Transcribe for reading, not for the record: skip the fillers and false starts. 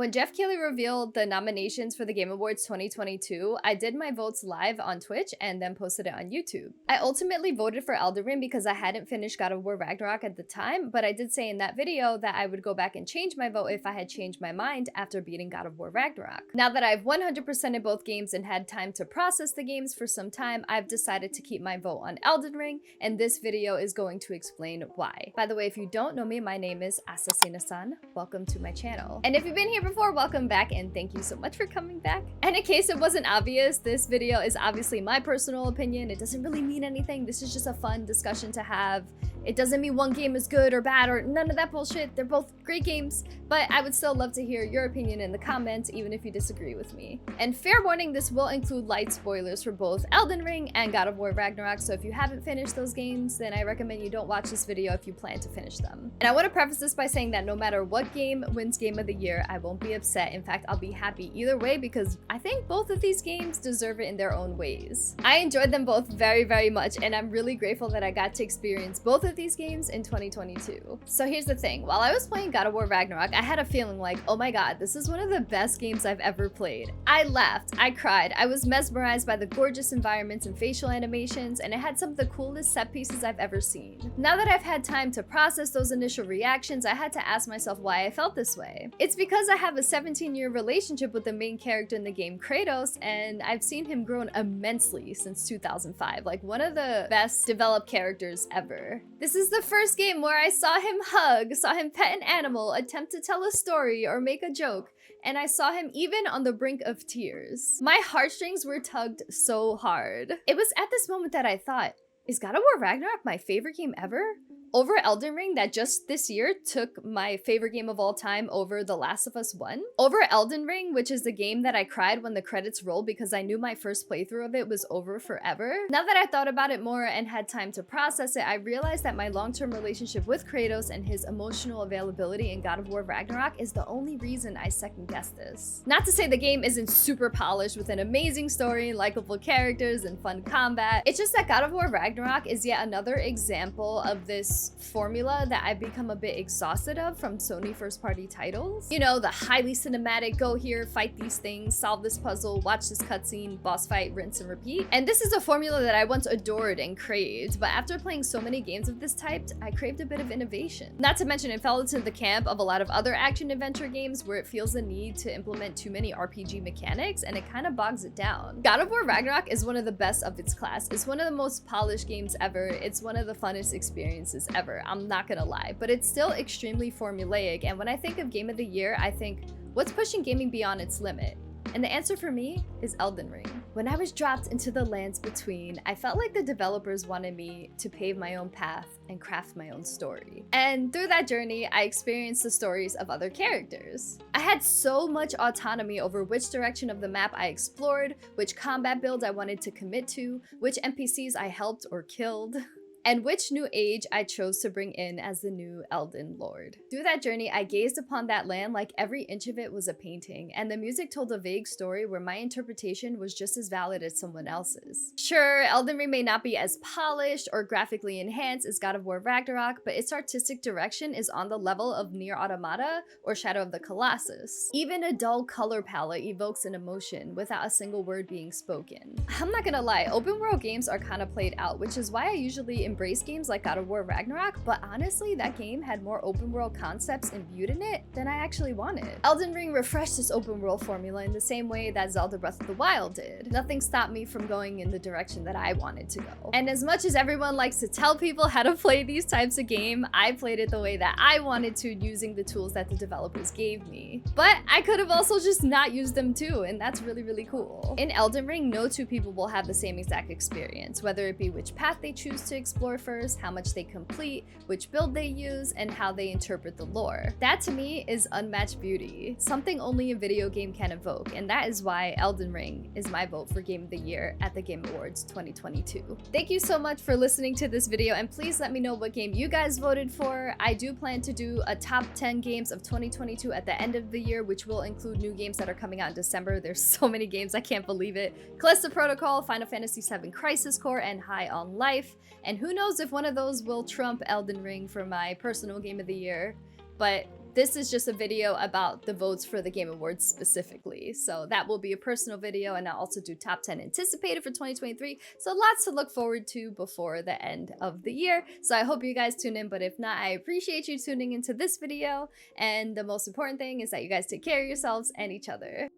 When Jeff Keighley revealed the nominations for the Game Awards 2022, I did my votes live on Twitch and then posted it on YouTube. I ultimately voted for Elden Ring because I hadn't finished God of War Ragnarok at the time, but I did say in that video that I would go back and change my vote if I had changed my mind after beating God of War Ragnarok. Now that I've 100%ed both games and had time to process the games for some time, I've decided to keep my vote on Elden Ring, and this video is going to explain why. By the way, if you don't know me, my name is ASSASSINA-san. Welcome to my channel. And if you've been here before, welcome back, and thank you so much for coming back. And in case it wasn't obvious, this video is obviously my personal opinion. It doesn't really mean anything. This is just a fun discussion to have. It doesn't mean one game is good or bad or none of that bullshit. They're both great games, but I would still love to hear your opinion in the comments, even if you disagree with me. And fair warning, this will include light spoilers for both Elden Ring and God of War Ragnarok, so if you haven't finished those games, then I recommend you don't watch this video if you plan to finish them. And I want to preface this by saying that no matter what game wins Game of the Year, I won't be upset. In fact, I'll be happy either way because I think both of these games deserve it in their own ways. I enjoyed them both very, very much, and I'm really grateful that I got to experience both of these games in 2022. So here's the thing, while I was playing God of War Ragnarok, I had a feeling like, oh my god, this is one of the best games I've ever played. I laughed, I cried, I was mesmerized by the gorgeous environments and facial animations, and it had some of the coolest set pieces I've ever seen. Now that I've had time to process those initial reactions, I had to ask myself why I felt this way. It's because I have a 17-year relationship with the main character in the game, Kratos, and I've seen him grow immensely since 2005, like one of the best developed characters ever. This is the first game where I saw him hug, saw him pet an animal, attempt to tell a story or make a joke, and I saw him even on the brink of tears. My heartstrings were tugged so hard. It was at this moment that I thought, is God of War Ragnarok my favorite game ever? Over Elden Ring that just this year took my favorite game of all time over The Last of Us 1? Over Elden Ring, which is the game that I cried when the credits rolled because I knew my first playthrough of it was over forever? Now that I thought about it more and had time to process it, I realized that my long-term relationship with Kratos and his emotional availability in God of War Ragnarok is the only reason I second-guessed this. Not to say the game isn't super polished with an amazing story, likable characters, and fun combat. It's just that God of War Ragnarok is yet another example of this formula that I've become a bit exhausted of from Sony first-party titles. You know, the highly cinematic, go here, fight these things, solve this puzzle, watch this cutscene, boss fight, rinse and repeat. And this is a formula that I once adored and craved, but after playing so many games of this type, I craved a bit of innovation. Not to mention it fell into the camp of a lot of other action-adventure games where it feels the need to implement too many RPG mechanics, and it kind of bogs it down. God of War Ragnarok is one of the best of its class. It's one of the most polished games ever. It's one of the funnest experiences ever, I'm not gonna lie, but it's still extremely formulaic, and when I think of Game of the Year, I think, what's pushing gaming beyond its limit? And the answer for me is Elden Ring. When I was dropped into the lands between, I felt like the developers wanted me to pave my own path and craft my own story. And through that journey, I experienced the stories of other characters. I had so much autonomy over which direction of the map I explored, which combat builds I wanted to commit to, which NPCs I helped or killed, and which new age I chose to bring in as the new Elden Lord. Through that journey, I gazed upon that land like every inch of it was a painting, and the music told a vague story where my interpretation was just as valid as someone else's. Sure, Elden Ring may not be as polished or graphically enhanced as God of War Ragnarok, but its artistic direction is on the level of Nier Automata or Shadow of the Colossus. Even a dull color palette evokes an emotion without a single word being spoken. I'm not gonna lie, open world games are kind of played out, which is why I usually embrace games like God of War Ragnarok, but honestly, that game had more open world concepts imbued in it than I actually wanted. Elden Ring refreshed this open world formula in the same way that Zelda Breath of the Wild did. Nothing stopped me from going in the direction that I wanted to go. And as much as everyone likes to tell people how to play these types of game, I played it the way that I wanted to, using the tools that the developers gave me. But I could have also just not used them too, and that's really, really cool. In Elden Ring, no two people will have the same exact experience, whether it be which path they choose to explore first, how much they complete, which build they use, and how they interpret the lore. That to me is unmatched beauty, something only a video game can evoke, and that is why Elden Ring is my vote for Game of the Year at the Game Awards 2022. Thank you so much for listening to this video, and please let me know what game you guys voted for. I do plan to do a top 10 games of 2022 at the end of the year, which will include new games that are coming out in December. There's so many games, I can't believe it. Callisto Protocol, Final Fantasy VII Crisis Core, and High on Life. And who knows if one of those will trump Elden Ring for my personal Game of the Year. But This is just a video about the votes for the Game Awards specifically. So that will be a personal video, and I'll also do top 10 anticipated for 2023. So lots to look forward to before the end of the year. So I hope you guys tune in, but if not, I appreciate you tuning into this video. And the most important thing is that you guys take care of yourselves and each other.